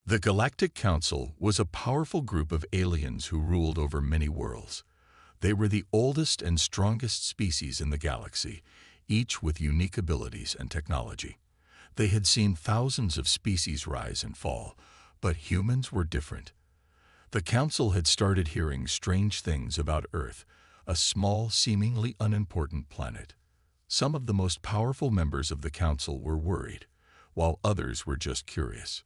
The Galactic Council was a powerful group of aliens who ruled over many worlds. They were the oldest and strongest species in the galaxy, each with unique abilities and technology. They had seen thousands of species rise and fall, but humans were different. The Council had started hearing strange things about Earth, a small, seemingly unimportant planet. Some of the most powerful members of the Council were worried, while others were just curious.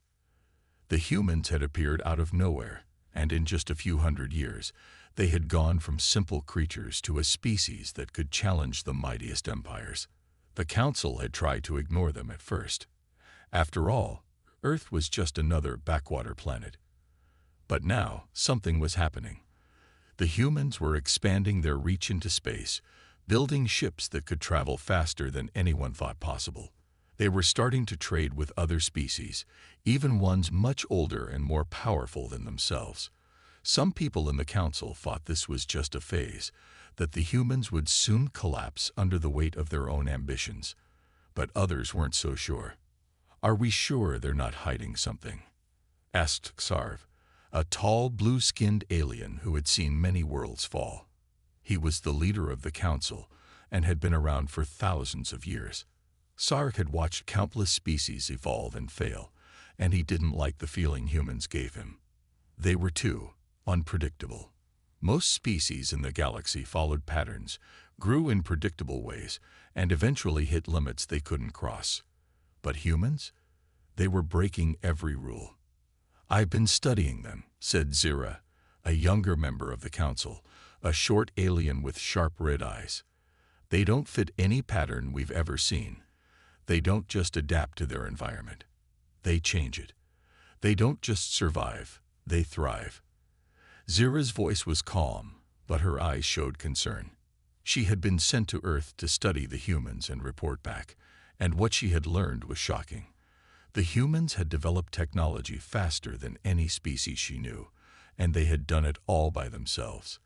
The humans had appeared out of nowhere, and in just a few hundred years, they had gone from simple creatures to a species that could challenge the mightiest empires. The Council had tried to ignore them at first. After all, Earth was just another backwater planet. But now, something was happening. The humans were expanding their reach into space, building ships that could travel faster than anyone thought possible. They were starting to trade with other species, even ones much older and more powerful than themselves. Some people in the Council thought this was just a phase, that the humans would soon collapse under the weight of their own ambitions. But others weren't so sure. "Are we sure they're not hiding something?" asked Sarv, a tall, blue-skinned alien who had seen many worlds fall. He was the leader of the Council and had been around for thousands of years. Sarv had watched countless species evolve and fail, and he didn't like the feeling humans gave him. They were too unpredictable. Most species in the galaxy followed patterns, grew in predictable ways, and eventually hit limits they couldn't cross. But humans? They were breaking every rule. "I've been studying them," said Zira, a younger member of the Council, a short alien with sharp red eyes. "They don't fit any pattern we've ever seen. They don't just adapt to their environment. They change it. They don't just survive, they thrive." Zira's voice was calm, but her eyes showed concern. She had been sent to Earth to study the humans and report back, and what she had learned was shocking. The humans had developed technology faster than any species she knew, and they had done it all by themselves.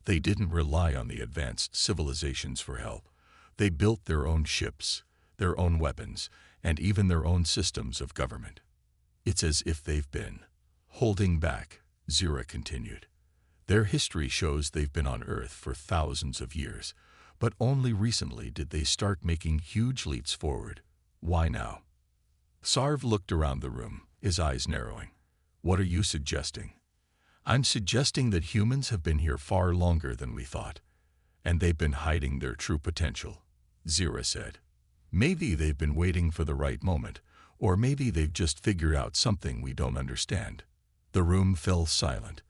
They didn't rely on the advanced civilizations for help. They built their own ships, their own weapons, and even their own systems of government. "It's as if they've been holding back," Zira continued. "Their history shows they've been on Earth for thousands of years, but only recently did they start making huge leaps forward. Why now?" Sarv looked around the room, his eyes narrowing. "What are you suggesting?" "I'm suggesting that humans have been here far longer than we thought, and they've been hiding their true potential," Zira said. "Maybe they've been waiting for the right moment, or maybe they've just figured out something we don't understand." The room fell silent.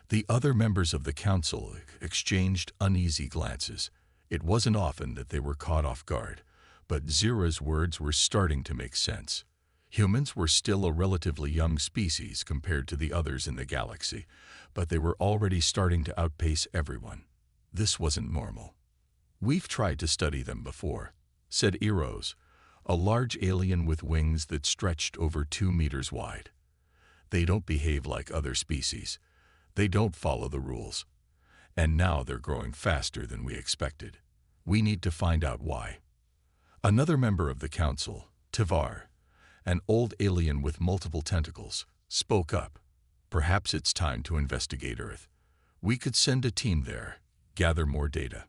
The other members of the Council exchanged uneasy glances. It wasn't often that they were caught off guard, but Zira's words were starting to make sense. Humans were still a relatively young species compared to the others in the galaxy, but they were already starting to outpace everyone. This wasn't normal. "We've tried to study them before," said Eros, a large alien with wings that stretched over 2 meters wide. "They don't behave like other species. They don't follow the rules. And now they're growing faster than we expected. We need to find out why." Another member of the Council, Tivar, an old alien with multiple tentacles, spoke up. "Perhaps it's time to investigate Earth. We could send a team there, gather more data."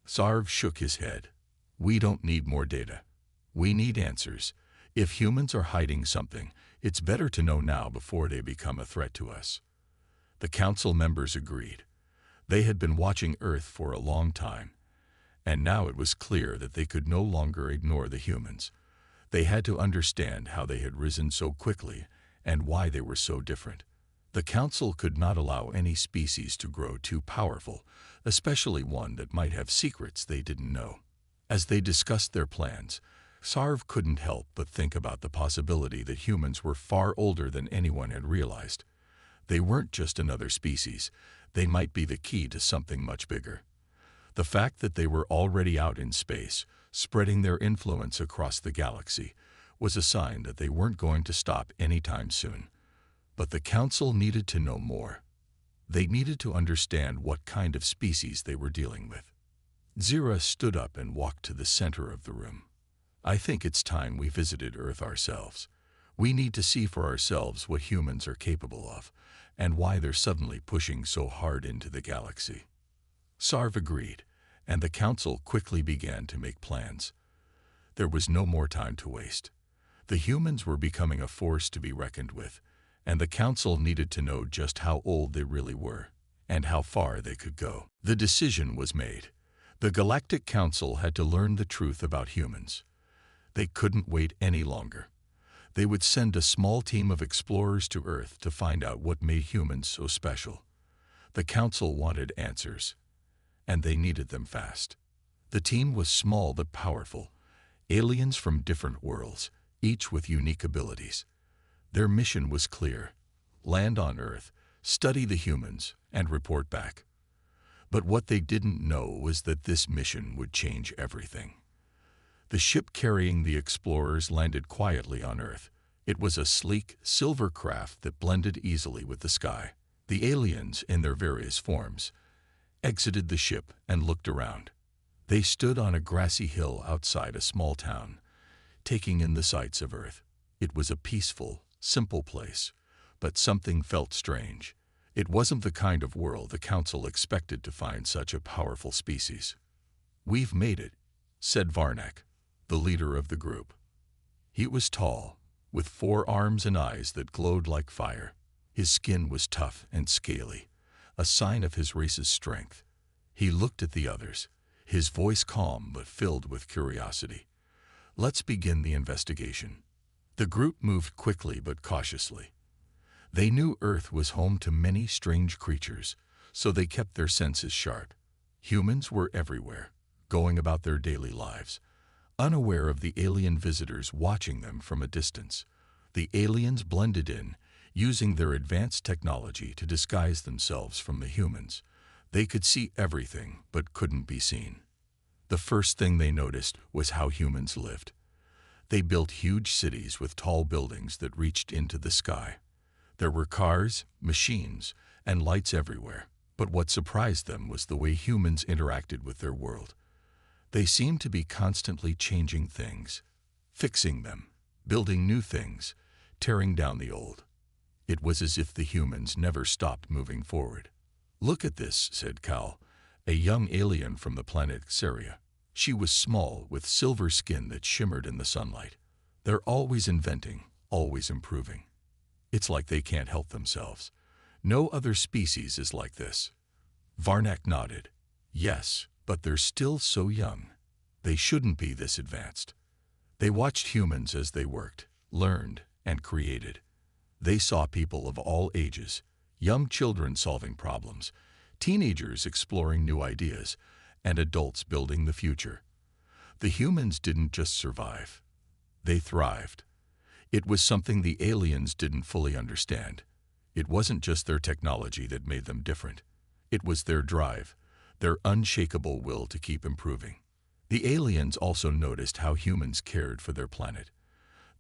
Sarv shook his head. "We don't need more data. We need answers. If humans are hiding something, it's better to know now before they become a threat to us." The Council members agreed. They had been watching Earth for a long time, and now it was clear that they could no longer ignore the humans. They had to understand how they had risen so quickly and why they were so different. The Council could not allow any species to grow too powerful, especially one that might have secrets they didn't know. As they discussed their plans, Sarv couldn't help but think about the possibility that humans were far older than anyone had realized. They weren't just another species. They might be the key to something much bigger. The fact that they were already out in space, spreading their influence across the galaxy, was a sign that they weren't going to stop anytime soon. But the Council needed to know more. They needed to understand what kind of species they were dealing with. Zira stood up and walked to the center of the room. "I think it's time we visited Earth ourselves. We need to see for ourselves what humans are capable of, and why they're suddenly pushing so hard into the galaxy. Sarv agreed, and the council quickly began to make plans. There was no more time to waste. The humans were becoming a force to be reckoned with, and the council needed to know just how old they really were, and how far they could go. The decision was made. The Galactic Council had to learn the truth about humans. They couldn't wait any longer. They would send a small team of explorers to Earth to find out what made humans so special. The Council wanted answers, and they needed them fast. The team was small but powerful, aliens from different worlds, each with unique abilities. Their mission was clear: land on Earth, study the humans, and report back. But what they didn't know was that this mission would change everything. The ship carrying the explorers landed quietly on Earth. It was a sleek, silver craft that blended easily with the sky. The aliens, in their various forms, exited the ship and looked around. They stood on a grassy hill outside a small town, taking in the sights of Earth. It was a peaceful, simple place, but something felt strange. It wasn't the kind of world the Council expected to find such a powerful species. "We've made it," said Varnak, the leader of the group. He was tall, with 4 arms and eyes that glowed like fire. His skin was tough and scaly, a sign of his race's strength. He looked at the others, his voice calm but filled with curiosity. "Let's begin the investigation." The group moved quickly but cautiously. They knew Earth was home to many strange creatures, so they kept their senses sharp. Humans were everywhere, going about their daily lives, unaware of the alien visitors watching them from a distance. The aliens blended in, using their advanced technology to disguise themselves from the humans. They could see everything, but couldn't be seen. The first thing they noticed was how humans lived. They built huge cities with tall buildings that reached into the sky. There were cars, machines, and lights everywhere, but what surprised them was the way humans interacted with their world. They seemed to be constantly changing things, fixing them, building new things, tearing down the old. It was as if the humans never stopped moving forward. "Look at this," said Cal, a young alien from the planet Xeria. She was small, with silver skin that shimmered in the sunlight. "They're always inventing, always improving. It's like they can't help themselves. No other species is like this." Varnak nodded. "Yes, but they're still so young. They shouldn't be this advanced." They watched humans as they worked, learned, and created. They saw people of all ages, young children solving problems, teenagers exploring new ideas, and adults building the future. The humans didn't just survive. They thrived. It was something the aliens didn't fully understand. It wasn't just their technology that made them different. It was their drive, their unshakable will to keep improving. The aliens also noticed how humans cared for their planet.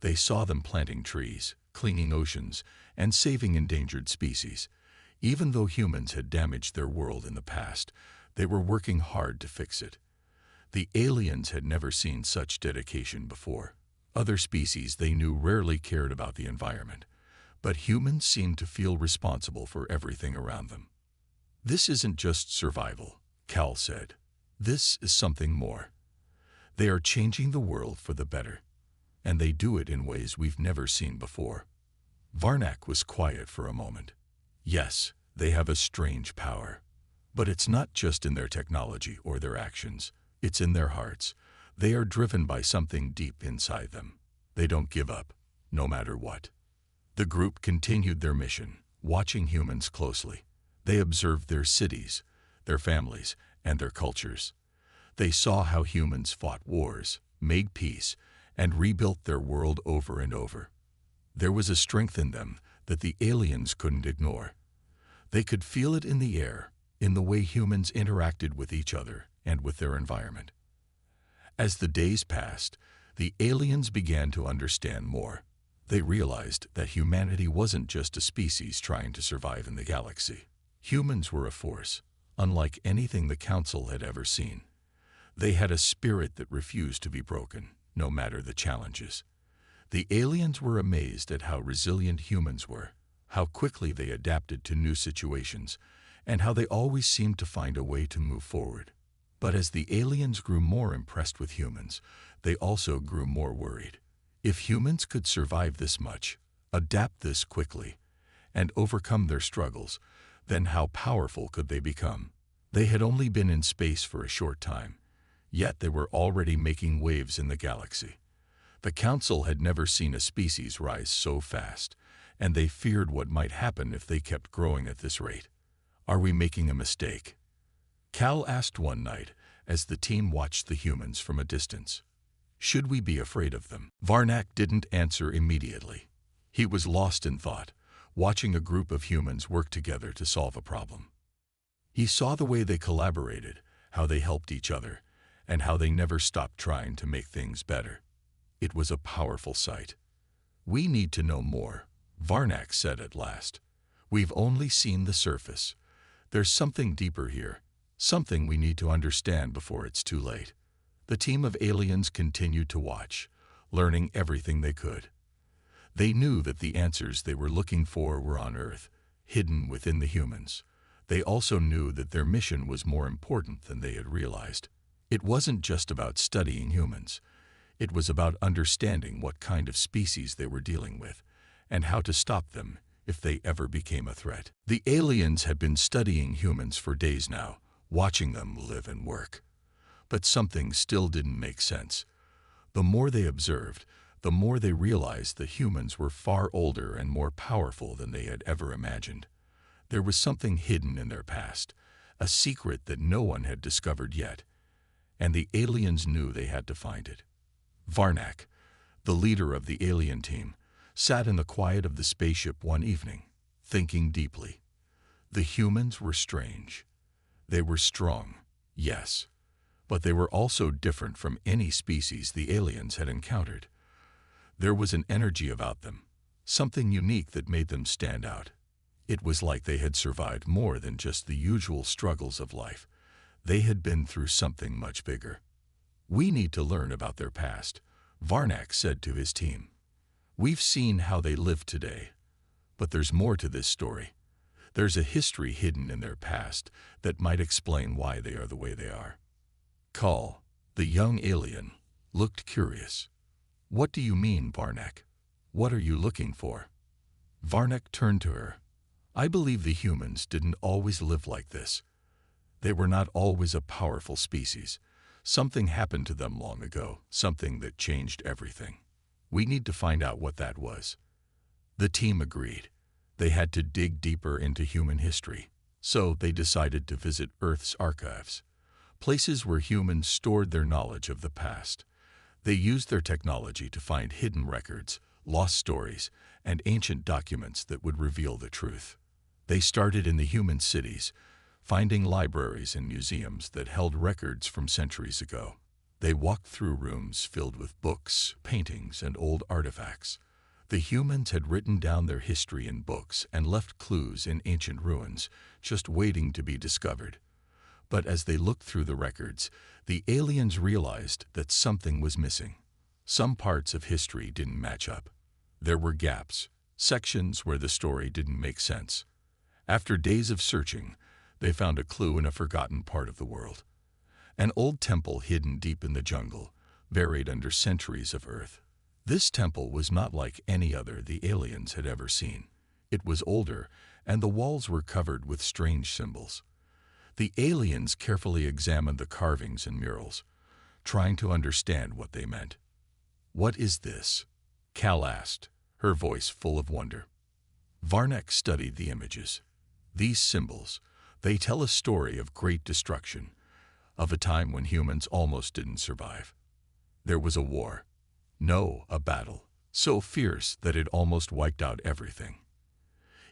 They saw them planting trees, cleaning oceans, and saving endangered species. Even though humans had damaged their world in the past, they were working hard to fix it. The aliens had never seen such dedication before. Other species they knew rarely cared about the environment, but humans seemed to feel responsible for everything around them. "This isn't just survival," Cal said. "This is something more. They are changing the world for the better, and they do it in ways we've never seen before." Varnak was quiet for a moment. "Yes, they have a strange power. But it's not just in their technology or their actions. It's in their hearts. They are driven by something deep inside them. They don't give up, no matter what." The group continued their mission, watching humans closely. They observed their cities, their families, and their cultures. They saw how humans fought wars, made peace, and rebuilt their world over and over. There was a strength in them that the aliens couldn't ignore. They could feel it in the air, in the way humans interacted with each other and with their environment. As the days passed, the aliens began to understand more. They realized that humanity wasn't just a species trying to survive in the galaxy. Humans were a force, unlike anything the Council had ever seen. They had a spirit that refused to be broken, no matter the challenges. The aliens were amazed at how resilient humans were, how quickly they adapted to new situations, and how they always seemed to find a way to move forward. But as the aliens grew more impressed with humans, they also grew more worried. If humans could survive this much, adapt this quickly, and overcome their struggles, then how powerful could they become? They had only been in space for a short time, yet they were already making waves in the galaxy. The Council had never seen a species rise so fast, and they feared what might happen if they kept growing at this rate. Are we making a mistake? Cal asked one night as the team watched the humans from a distance. Should we be afraid of them? Varnak didn't answer immediately. He was lost in thought, watching a group of humans work together to solve a problem. He saw the way they collaborated, how they helped each other, and how they never stopped trying to make things better. It was a powerful sight. We need to know more, Varnak said at last. We've only seen the surface. There's something deeper here, something we need to understand before it's too late. The team of aliens continued to watch, learning everything they could. They knew that the answers they were looking for were on Earth, hidden within the humans. They also knew that their mission was more important than they had realized. It wasn't just about studying humans. It was about understanding what kind of species they were dealing with, and how to stop them if they ever became a threat. The aliens had been studying humans for days now, watching them live and work. But something still didn't make sense. The more they observed, the more they realized that humans were far older and more powerful than they had ever imagined. There was something hidden in their past, a secret that no one had discovered yet, and the aliens knew they had to find it. Varnak, the leader of the alien team, sat in the quiet of the spaceship one evening, thinking deeply. The humans were strange. They were strong, yes, but they were also different from any species the aliens had encountered. There was an energy about them, something unique that made them stand out. It was like they had survived more than just the usual struggles of life. They had been through something much bigger. We need to learn about their past, Varnak said to his team. We've seen how they live today, but there's more to this story. There's a history hidden in their past that might explain why they are the way they are. Kal, the young alien, looked curious. What do you mean, Varnak? What are you looking for? Varnak turned to her. I believe the humans didn't always live like this. They were not always a powerful species. Something happened to them long ago, something that changed everything. We need to find out what that was. The team agreed. They had to dig deeper into human history, so they decided to visit Earth's archives, places where humans stored their knowledge of the past. They used their technology to find hidden records, lost stories, and ancient documents that would reveal the truth. They started in the human cities, finding libraries and museums that held records from centuries ago. They walked through rooms filled with books, paintings, and old artifacts. The humans had written down their history in books and left clues in ancient ruins, just waiting to be discovered. But as they looked through the records, the aliens realized that something was missing. Some parts of history didn't match up. There were gaps, sections where the story didn't make sense. After days of searching, they found a clue in a forgotten part of the world. An old temple hidden deep in the jungle, buried under centuries of earth. This temple was not like any other the aliens had ever seen. It was older, and the walls were covered with strange symbols. The aliens carefully examined the carvings and murals, trying to understand what they meant. What is this? Cal asked, her voice full of wonder. Varnak studied the images. These symbols, they tell a story of great destruction, of a time when humans almost didn't survive. There was a war. No, a battle, so fierce that it almost wiped out everything.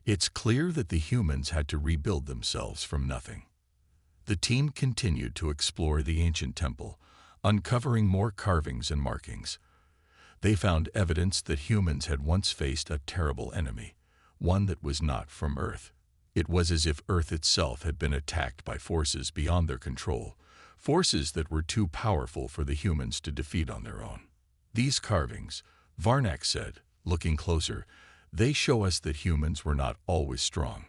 It's clear that the humans had to rebuild themselves from nothing. The team continued to explore the ancient temple, uncovering more carvings and markings. They found evidence that humans had once faced a terrible enemy, one that was not from Earth. It was as if Earth itself had been attacked by forces beyond their control, forces that were too powerful for the humans to defeat on their own. These carvings, Varnak said, looking closer, "They show us that humans were not always strong.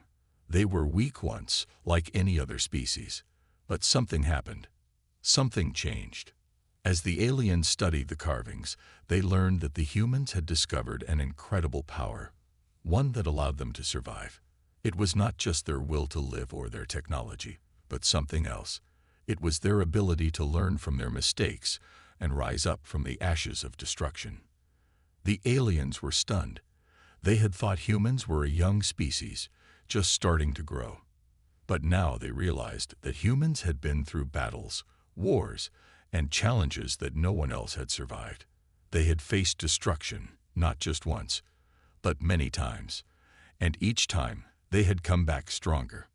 They were weak once, like any other species. But something happened. Something changed." As the aliens studied the carvings, they learned that the humans had discovered an incredible power, one that allowed them to survive. It was not just their will to live or their technology, but something else. It was their ability to learn from their mistakes and rise up from the ashes of destruction. The aliens were stunned. They had thought humans were a young species, just starting to grow. But now they realized that humans had been through battles, wars, and challenges that no one else had survived. They had faced destruction, not just once, but many times, and each time they had come back stronger.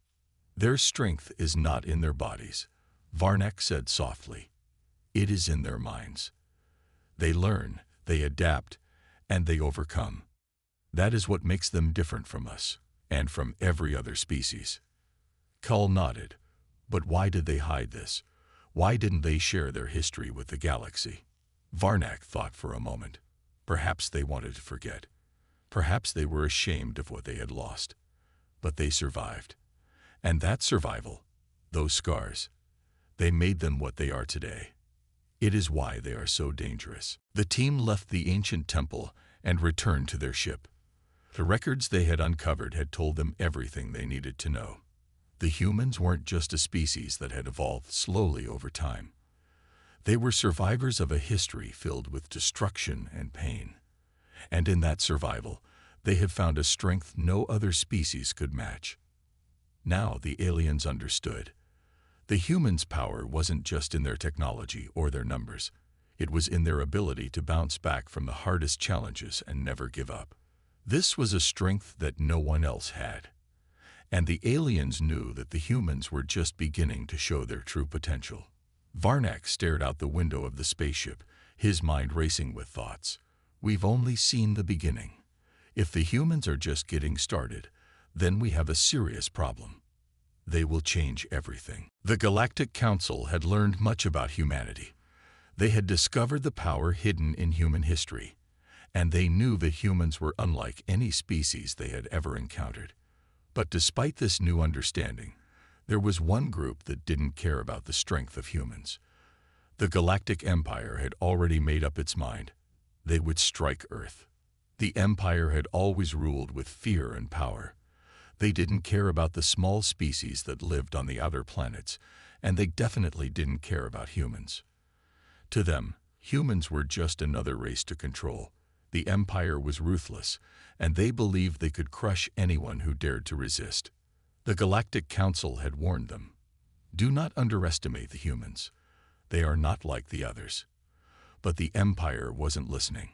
"Their strength is not in their bodies," Varnak said softly. "It is in their minds. They learn, they adapt, and they overcome. That is what makes them different from us, and from every other species." Kull nodded. But why did they hide this? Why didn't they share their history with the galaxy? Varnak thought for a moment. Perhaps they wanted to forget. Perhaps they were ashamed of what they had lost. But they survived. And that survival, those scars, they made them what they are today. It is why they are so dangerous. The team left the ancient temple and returned to their ship. The records they had uncovered had told them everything they needed to know. The humans weren't just a species that had evolved slowly over time. They were survivors of a history filled with destruction and pain. And in that survival, they had found a strength no other species could match. Now the aliens understood. The humans' power wasn't just in their technology or their numbers. It was in their ability to bounce back from the hardest challenges and never give up. This was a strength that no one else had. And the aliens knew that the humans were just beginning to show their true potential. Varnak stared out the window of the spaceship, his mind racing with thoughts. We've only seen the beginning. If the humans are just getting started, then we have a serious problem. They will change everything. The Galactic Council had learned much about humanity. They had discovered the power hidden in human history, and they knew that humans were unlike any species they had ever encountered. But despite this new understanding, there was one group that didn't care about the strength of humans. The Galactic Empire had already made up its mind. They would strike Earth. The Empire had always ruled with fear and power. They didn't care about the small species that lived on the outer planets, and they definitely didn't care about humans. To them, humans were just another race to control. The Empire was ruthless, and they believed they could crush anyone who dared to resist. The Galactic Council had warned them. Do not underestimate the humans. They are not like the others. But the Empire wasn't listening.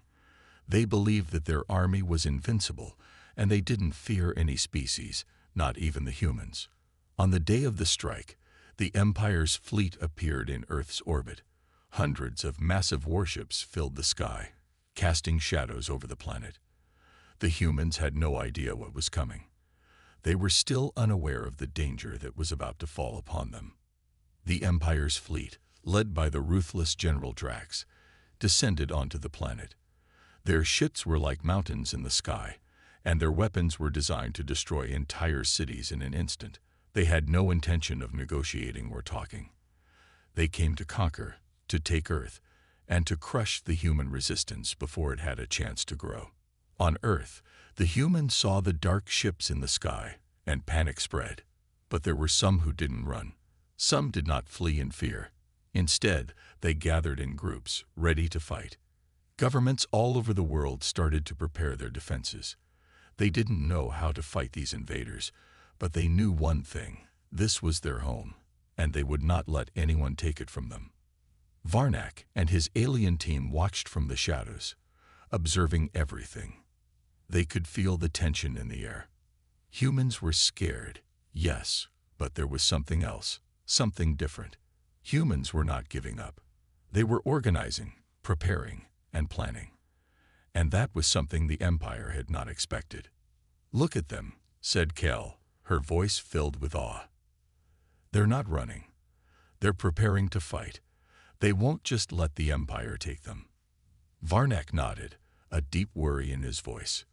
They believed that their army was invincible, and they didn't fear any species, not even the humans. On the day of the strike, the Empire's fleet appeared in Earth's orbit. Hundreds of massive warships filled the sky, casting shadows over the planet. The humans had no idea what was coming. They were still unaware of the danger that was about to fall upon them. The Empire's fleet, led by the ruthless General Drax, descended onto the planet. Their ships were like mountains in the sky, and their weapons were designed to destroy entire cities in an instant. They had no intention of negotiating or talking. They came to conquer, to take Earth, and to crush the human resistance before it had a chance to grow. On Earth, the humans saw the dark ships in the sky, and panic spread. But there were some who didn't run. Some did not flee in fear. Instead, they gathered in groups, ready to fight. Governments all over the world started to prepare their defenses. They didn't know how to fight these invaders, but they knew one thing: this was their home, and they would not let anyone take it from them. Varnak and his alien team watched from the shadows, observing everything. They could feel the tension in the air. Humans were scared, yes, but there was something else, something different. Humans were not giving up. They were organizing, preparing, and planning. And that was something the Empire had not expected. "Look at them," said Kel, her voice filled with awe. "They're not running. They're preparing to fight. They won't just let the Empire take them." Varnak nodded, a deep worry in his voice.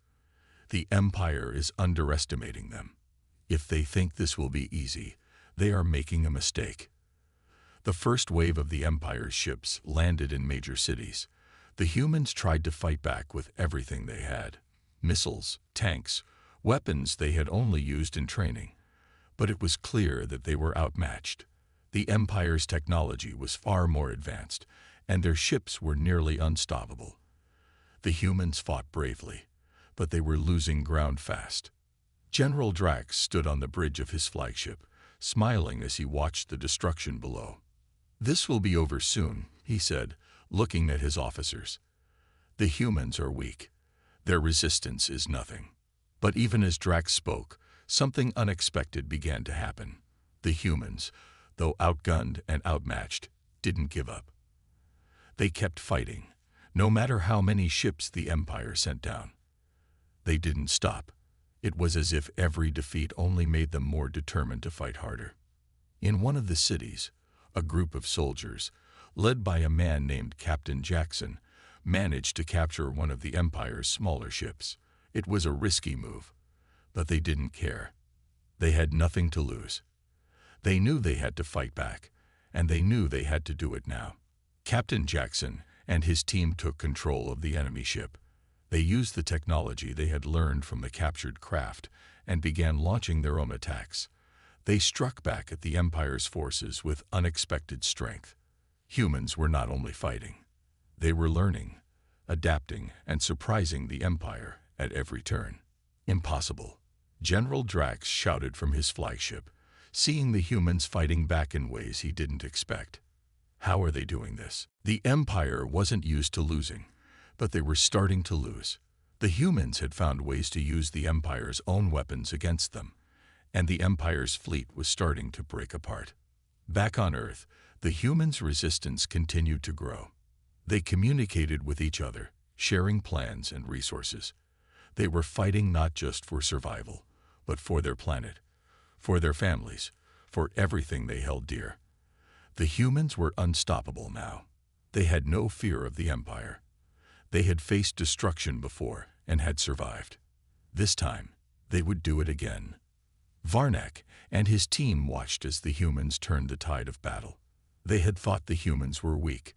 The Empire is underestimating them. If they think this will be easy, they are making a mistake. The first wave of the Empire's ships landed in major cities. The humans tried to fight back with everything they had. Missiles, tanks, weapons they had only used in training. But it was clear that they were outmatched. The Empire's technology was far more advanced, and their ships were nearly unstoppable. The humans fought bravely, but they were losing ground fast. General Drax stood on the bridge of his flagship, smiling as he watched the destruction below. "This will be over soon," he said, looking at his officers. "The humans are weak. Their resistance is nothing." But even as Drax spoke, something unexpected began to happen. The humans, though outgunned and outmatched, didn't give up. They kept fighting, no matter how many ships the Empire sent down. They didn't stop. It was as if every defeat only made them more determined to fight harder. In one of the cities, a group of soldiers, led by a man named Captain Jackson, managed to capture one of the Empire's smaller ships. It was a risky move, but they didn't care. They had nothing to lose. They knew they had to fight back, and they knew they had to do it now. Captain Jackson and his team took control of the enemy ship. They used the technology they had learned from the captured craft and began launching their own attacks. They struck back at the Empire's forces with unexpected strength. Humans were not only fighting. They were learning, adapting, and surprising the Empire at every turn. "Impossible," General Drax shouted from his flagship, seeing the humans fighting back in ways he didn't expect. How are they doing this? The Empire wasn't used to losing, but they were starting to lose. The humans had found ways to use the Empire's own weapons against them, and the Empire's fleet was starting to break apart. Back on Earth, the humans' resistance continued to grow. They communicated with each other, sharing plans and resources. They were fighting not just for survival, but for their planet, for their families, for everything they held dear. The humans were unstoppable now. They had no fear of the Empire. They had faced destruction before and had survived. This time, they would do it again. Varnak and his team watched as the humans turned the tide of battle. They had thought the humans were weak,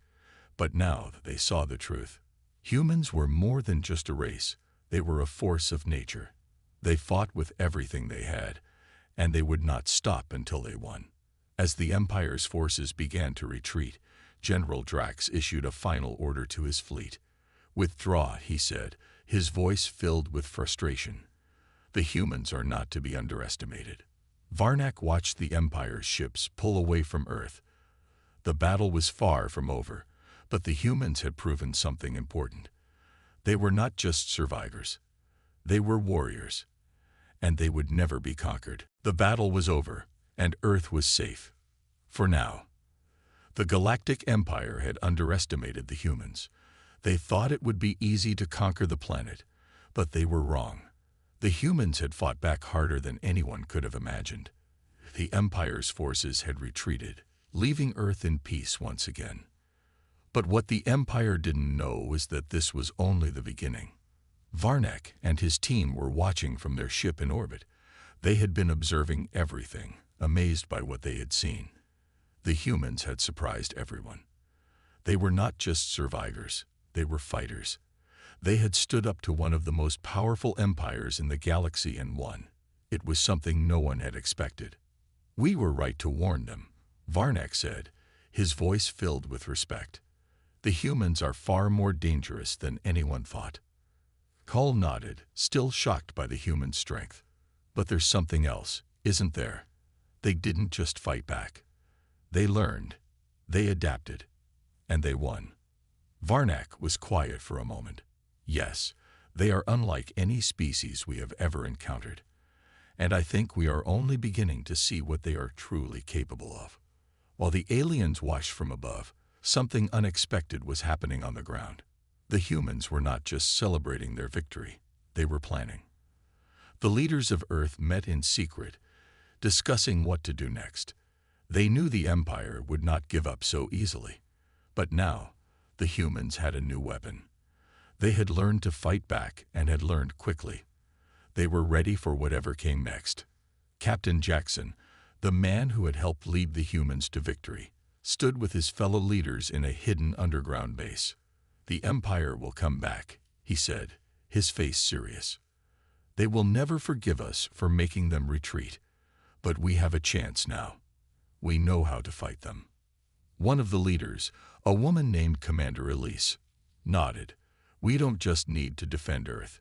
but now they saw the truth. Humans were more than just a race. They were a force of nature. They fought with everything they had, and they would not stop until they won. As the Empire's forces began to retreat, General Drax issued a final order to his fleet. "Withdraw," he said, his voice filled with frustration. "The humans are not to be underestimated." Varnak watched the Empire's ships pull away from Earth. The battle was far from over, but the humans had proven something important. They were not just survivors. They were warriors, and they would never be conquered. The battle was over, and Earth was safe. For now. The Galactic Empire had underestimated the humans. They thought it would be easy to conquer the planet, but they were wrong. The humans had fought back harder than anyone could have imagined. The Empire's forces had retreated, leaving Earth in peace once again. But what the Empire didn't know was that this was only the beginning. Varnak and his team were watching from their ship in orbit. They had been observing everything, amazed by what they had seen. The humans had surprised everyone. They were not just survivors, they were fighters. They had stood up to one of the most powerful empires in the galaxy and won. It was something no one had expected. "We were right to warn them," Varnak said, his voice filled with respect. "The humans are far more dangerous than anyone thought." Cole nodded, still shocked by the human strength. "But there's something else, isn't there? They didn't just fight back. They learned, they adapted, and they won." Varnak was quiet for a moment. "Yes, they are unlike any species we have ever encountered, and I think we are only beginning to see what they are truly capable of." While the aliens watched from above, something unexpected was happening on the ground. The humans were not just celebrating their victory, they were planning. The leaders of Earth met in secret, discussing what to do next. They knew the Empire would not give up so easily. But now, the humans had a new weapon. They had learned to fight back and had learned quickly. They were ready for whatever came next. Captain Jackson, the man who had helped lead the humans to victory, stood with his fellow leaders in a hidden underground base. "The Empire will come back," he said, his face serious. "They will never forgive us for making them retreat, but we have a chance now. We know how to fight them." One of the leaders, a woman named Commander Elise, nodded. "We don't just need to defend Earth.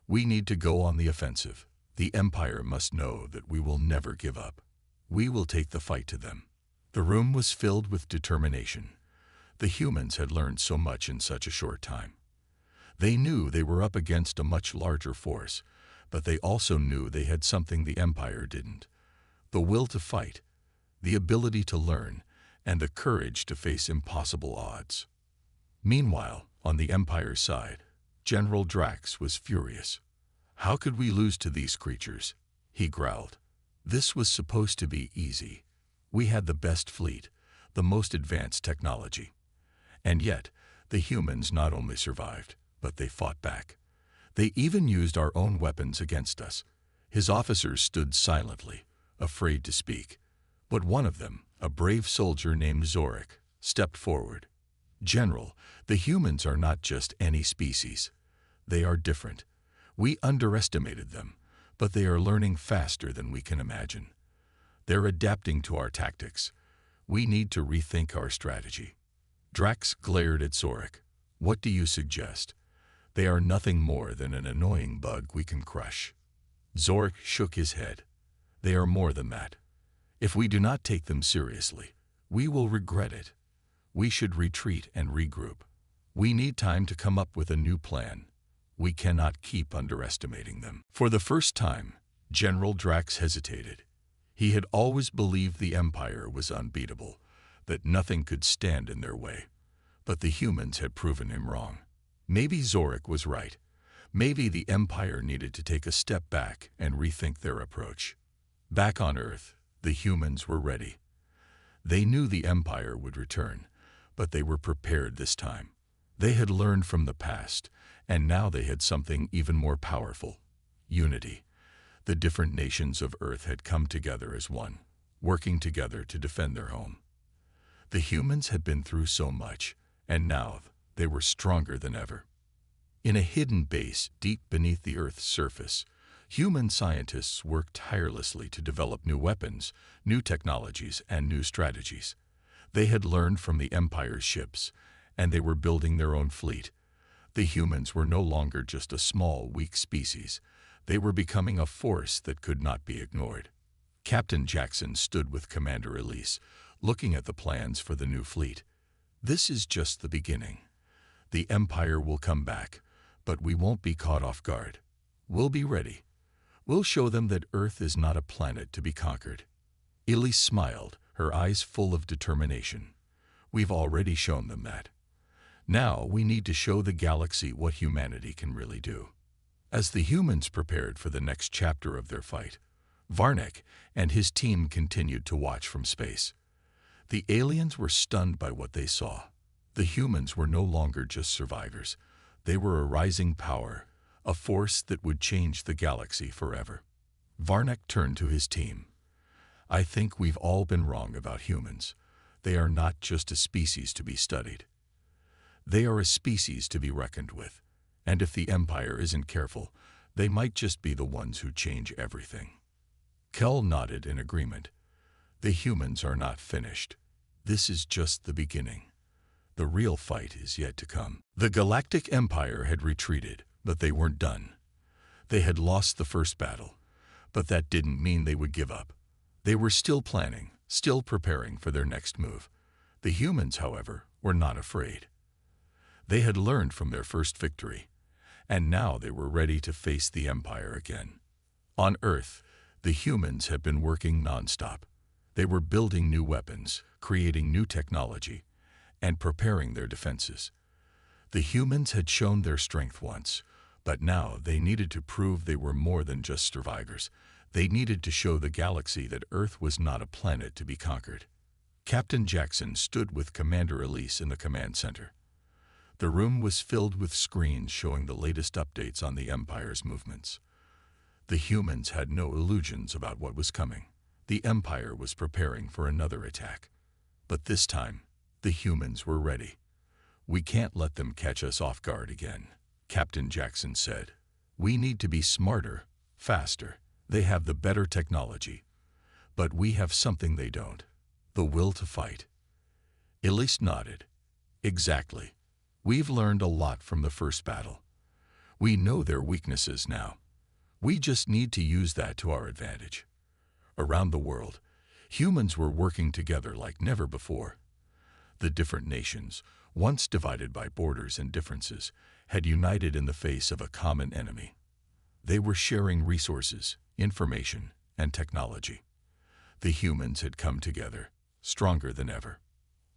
We need to go on the offensive. The Empire must know that we will never give up. We will take the fight to them." The room was filled with determination. The humans had learned so much in such a short time. They knew they were up against a much larger force, but they also knew they had something the Empire didn't: the will to fight, the ability to learn, and the courage to face impossible odds. Meanwhile, on the Empire's side, General Drax was furious. "How could we lose to these creatures?" he growled. "This was supposed to be easy. We had the best fleet, the most advanced technology. And yet, the humans not only survived, but they fought back. They even used our own weapons against us." His officers stood silently, afraid to speak. But one of them, a brave soldier named Zorik, stepped forward. "General, the humans are not just any species. They are different. We underestimated them, but they are learning faster than we can imagine. They're adapting to our tactics. We need to rethink our strategy." Drax glared at Zorik. "What do you suggest?" "They are nothing more than an annoying bug we can crush." Zorik shook his head. "They are more than that. If we do not take them seriously, we will regret it. We should retreat and regroup. We need time to come up with a new plan. We cannot keep underestimating them." For the first time, General Drax hesitated. He had always believed the Empire was unbeatable, that nothing could stand in their way. But the humans had proven him wrong. Maybe Zorik was right. Maybe the Empire needed to take a step back and rethink their approach. Back on Earth, the humans were ready. They knew the Empire would return, but they were prepared this time. They had learned from the past, and now they had something even more powerful: unity. The different nations of Earth had come together as one, working together to defend their home. The humans had been through so much, and now they were stronger than ever. In a hidden base deep beneath the Earth's surface, human scientists worked tirelessly to develop new weapons, new technologies, and new strategies. They had learned from the Empire's ships, and they were building their own fleet. The humans were no longer just a small, weak species. They were becoming a force that could not be ignored. Captain Jackson stood with Commander Elise, looking at the plans for the new fleet. "This is just the beginning. The Empire will come back, but we won't be caught off guard. We'll be ready. We'll show them that Earth is not a planet to be conquered." Elise smiled, her eyes full of determination. "We've already shown them that. Now we need to show the galaxy what humanity can really do." As the humans prepared for the next chapter of their fight, Varnek and his team continued to watch from space. The aliens were stunned by what they saw. The humans were no longer just survivors. They were a rising power, a force that would change the galaxy forever. Varnek turned to his team. "I think we've all been wrong about humans. They are not just a species to be studied. They are a species to be reckoned with. And if the Empire isn't careful, they might just be the ones who change everything." Kel nodded in agreement. "The humans are not finished. This is just the beginning. The real fight is yet to come." The Galactic Empire had retreated, but they weren't done. They had lost the first battle, but that didn't mean they would give up. They were still planning, still preparing for their next move. The humans, however, were not afraid. They had learned from their first victory, and now they were ready to face the Empire again. On Earth, the humans had been working nonstop. They were building new weapons, creating new technology, and preparing their defenses. The humans had shown their strength once, but now they needed to prove they were more than just survivors. They needed to show the galaxy that Earth was not a planet to be conquered. Captain Jackson stood with Commander Elise in the command center. The room was filled with screens showing the latest updates on the Empire's movements. The humans had no illusions about what was coming. The Empire was preparing for another attack. But this time, the humans were ready. "We can't let them catch us off guard again," Captain Jackson said. "We need to be smarter, faster. They have the better technology. But we have something they don't: the will to fight." Elise nodded. "Exactly. We've learned a lot from the first battle. We know their weaknesses now. We just need to use that to our advantage." Around the world, humans were working together like never before. The different nations, once divided by borders and differences, had united in the face of a common enemy. They were sharing resources, information, and technology. The humans had come together, stronger than ever.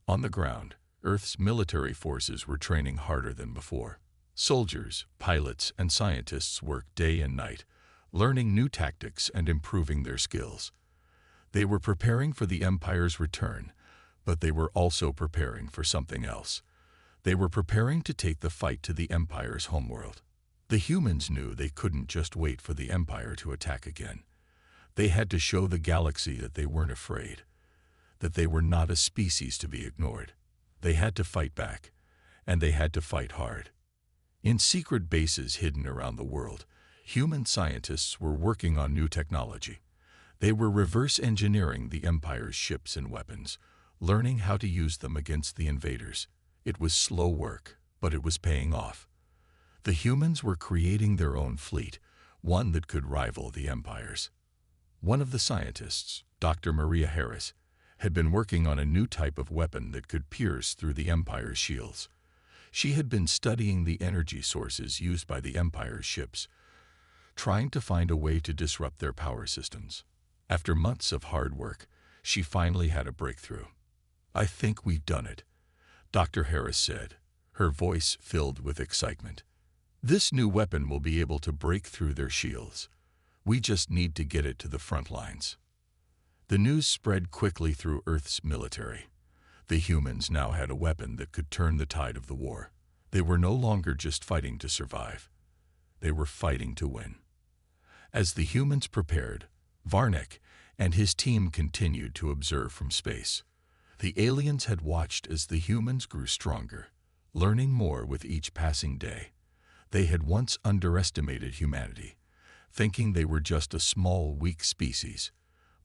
On the ground, Earth's military forces were training harder than before. Soldiers, pilots, and scientists worked day and night, learning new tactics and improving their skills. They were preparing for the Empire's return, but they were also preparing for something else. They were preparing to take the fight to the Empire's homeworld. The humans knew they couldn't just wait for the Empire to attack again. They had to show the galaxy that they weren't afraid, that they were not a species to be ignored. They had to fight back, and they had to fight hard. In secret bases hidden around the world, human scientists were working on new technology. They were reverse engineering the Empire's ships and weapons, learning how to use them against the invaders. It was slow work, but it was paying off. The humans were creating their own fleet, one that could rival the Empire's. One of the scientists, Dr. Maria Harris, had been working on a new type of weapon that could pierce through the Empire's shields. She had been studying the energy sources used by the Empire's ships, trying to find a way to disrupt their power systems. After months of hard work, she finally had a breakthrough. "I think we've done it," Dr. Harris said, her voice filled with excitement. "This new weapon will be able to break through their shields. We just need to get it to the front lines." The news spread quickly through Earth's military. The humans now had a weapon that could turn the tide of the war. They were no longer just fighting to survive. They were fighting to win. As the humans prepared, Varnek and his team continued to observe from space. The aliens had watched as the humans grew stronger, learning more with each passing day. They had once underestimated humanity, thinking they were just a small, weak species.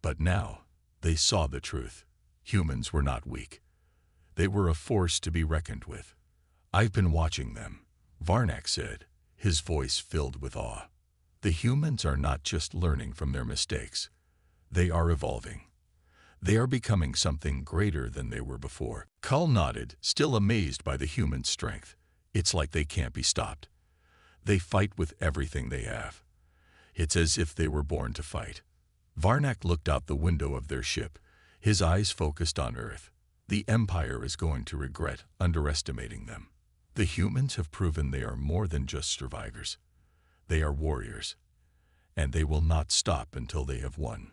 But now, they saw the truth. Humans were not weak. They were a force to be reckoned with. "I've been watching them," Varnek said, his voice filled with awe. "The humans are not just learning from their mistakes. They are evolving. They are becoming something greater than they were before." Kull nodded, still amazed by the human strength. "It's like they can't be stopped. They fight with everything they have. It's as if they were born to fight." Varnak looked out the window of their ship, his eyes focused on Earth. The Empire is going to regret underestimating them. The humans have proven they are more than just survivors. They are warriors, and they will not stop until they have won.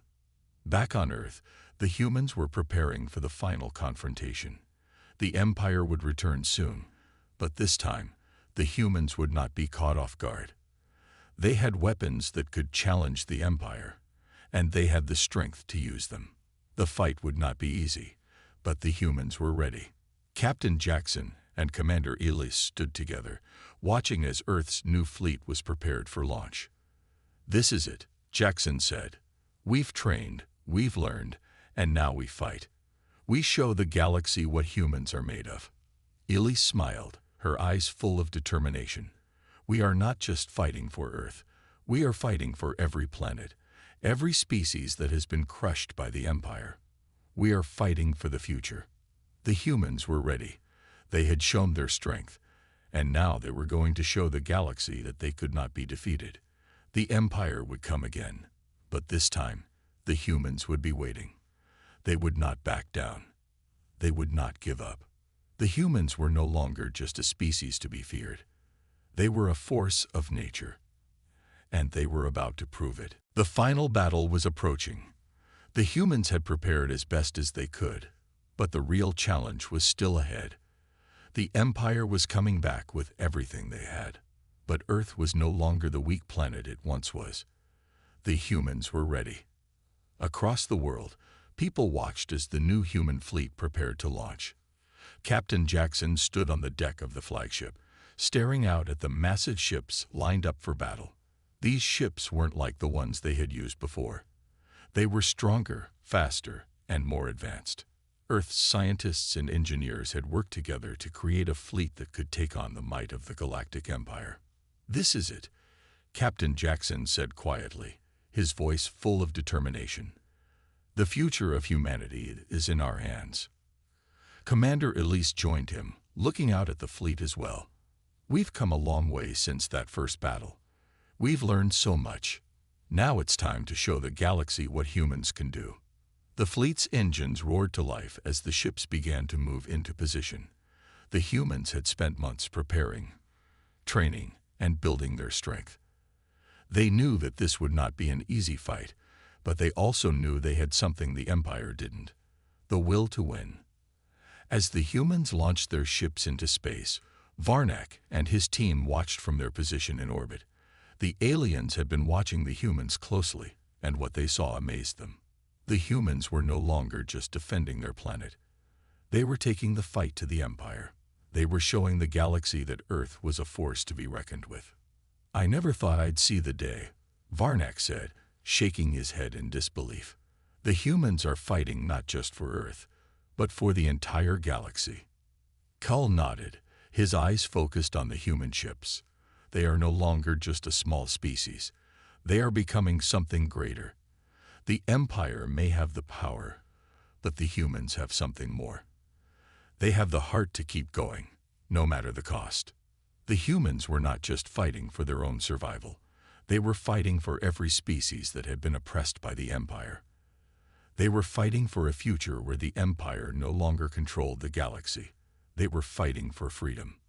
Back on Earth, the humans were preparing for the final confrontation. The Empire would return soon, but this time, the humans would not be caught off guard. They had weapons that could challenge the Empire, and they had the strength to use them. The fight would not be easy, but the humans were ready. Captain Jackson and Commander Elise stood together, watching as Earth's new fleet was prepared for launch. "This is it," Jackson said. "We've trained, we've learned, and now we fight. We show the galaxy what humans are made of." Elise smiled, her eyes full of determination. "We are not just fighting for Earth. We are fighting for every planet, every species that has been crushed by the Empire. We are fighting for the future." The humans were ready. They had shown their strength, and now they were going to show the galaxy that they could not be defeated. The Empire would come again, but this time, the humans would be waiting. They would not back down. They would not give up. The humans were no longer just a species to be feared. They were a force of nature, and they were about to prove it. The final battle was approaching. The humans had prepared as best as they could, but the real challenge was still ahead. The Empire was coming back with everything they had. But Earth was no longer the weak planet it once was. The humans were ready. Across the world, people watched as the new human fleet prepared to launch. Captain Jackson stood on the deck of the flagship, staring out at the massive ships lined up for battle. These ships weren't like the ones they had used before. They were stronger, faster, and more advanced. Earth's scientists and engineers had worked together to create a fleet that could take on the might of the Galactic Empire. "This is it," Captain Jackson said quietly, his voice full of determination. "The future of humanity is in our hands." Commander Elise joined him, looking out at the fleet as well. "We've come a long way since that first battle. We've learned so much. Now it's time to show the galaxy what humans can do." The fleet's engines roared to life as the ships began to move into position. The humans had spent months preparing, training, and building their strength. They knew that this would not be an easy fight, but they also knew they had something the Empire didn't: the will to win. As the humans launched their ships into space, Varnak and his team watched from their position in orbit. The aliens had been watching the humans closely, and what they saw amazed them. The humans were no longer just defending their planet. They were taking the fight to the Empire. They were showing the galaxy that Earth was a force to be reckoned with. "I never thought I'd see the day," Varnak said, shaking his head in disbelief. "The humans are fighting not just for Earth, but for the entire galaxy." Kull nodded, his eyes focused on the human ships. They are no longer just a small species. They are becoming something greater. The Empire may have the power, but the humans have something more. They have the heart to keep going, no matter the cost. The humans were not just fighting for their own survival. They were fighting for every species that had been oppressed by the Empire. They were fighting for a future where the Empire no longer controlled the galaxy. They were fighting for freedom.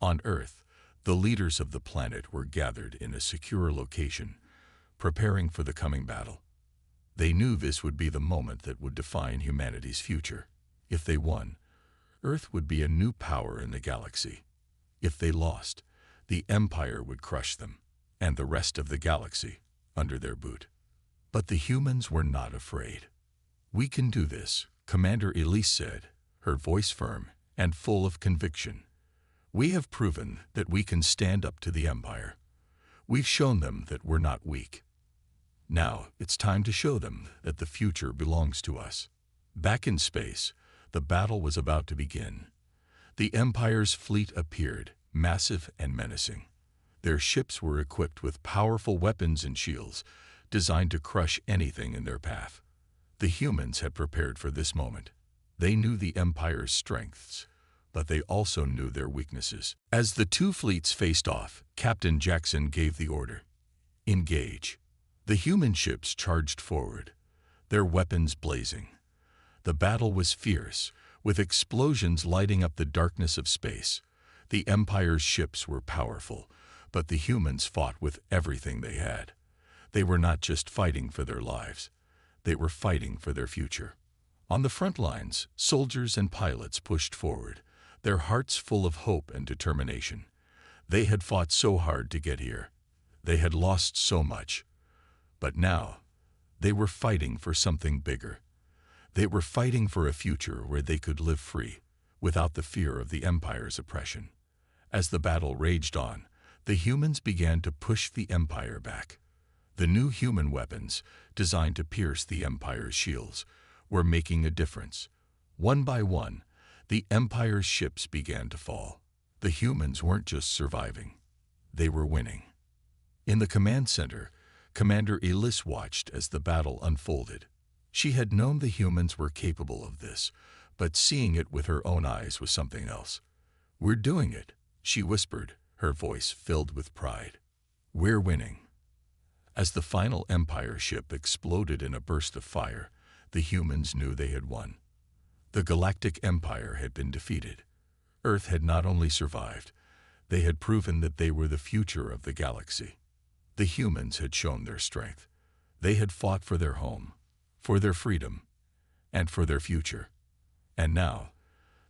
On Earth, the leaders of the planet were gathered in a secure location, preparing for the coming battle. They knew this would be the moment that would define humanity's future. If they won, Earth would be a new power in the galaxy. If they lost, the Empire would crush them, and the rest of the galaxy under their boot. But the humans were not afraid. "We can do this," Commander Elise said, her voice firm and full of conviction. "We have proven that we can stand up to the Empire. We've shown them that we're not weak. Now it's time to show them that the future belongs to us." Back in space, the battle was about to begin. The Empire's fleet appeared, massive and menacing. Their ships were equipped with powerful weapons and shields, designed to crush anything in their path. The humans had prepared for this moment. They knew the Empire's strengths, but they also knew their weaknesses. As the two fleets faced off, Captain Jackson gave the order: "Engage." The human ships charged forward, their weapons blazing. The battle was fierce, with explosions lighting up the darkness of space. The Empire's ships were powerful, but the humans fought with everything they had. They were not just fighting for their lives. They were fighting for their future. On the front lines, soldiers and pilots pushed forward, their hearts full of hope and determination. They had fought so hard to get here. They had lost so much. But now, they were fighting for something bigger. They were fighting for a future where they could live free, without the fear of the Empire's oppression. As the battle raged on, the humans began to push the Empire back. The new human weapons, designed to pierce the Empire's shields, were making a difference. One by one, the Empire's ships began to fall. The humans weren't just surviving. They were winning. In the command center, Commander Elise watched as the battle unfolded. She had known the humans were capable of this, but seeing it with her own eyes was something else. "We're doing it," she whispered, her voice filled with pride. "We're winning." As the final Empire ship exploded in a burst of fire, the humans knew they had won. The Galactic Empire had been defeated. Earth had not only survived, they had proven that they were the future of the galaxy. The humans had shown their strength. They had fought for their home, for their freedom, and for their future. And now,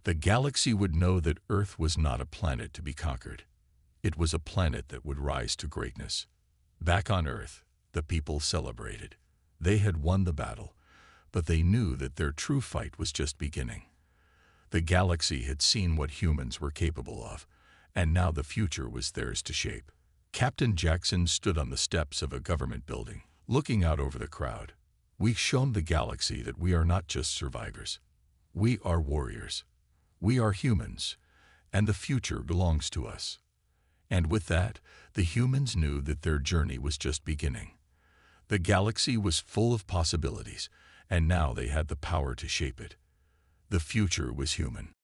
The galaxy would know that Earth was not a planet to be conquered. It was a planet that would rise to greatness. Back on Earth, the people celebrated. They had won the battle, but they knew that their true fight was just beginning. The galaxy had seen what humans were capable of, and now the future was theirs to shape. Captain Jackson stood on the steps of a government building, looking out over the crowd. "We've shown the galaxy that we are not just survivors. We are warriors. We are humans, and the future belongs to us." And with that, the humans knew that their journey was just beginning. The galaxy was full of possibilities, and now they had the power to shape it. The future was human.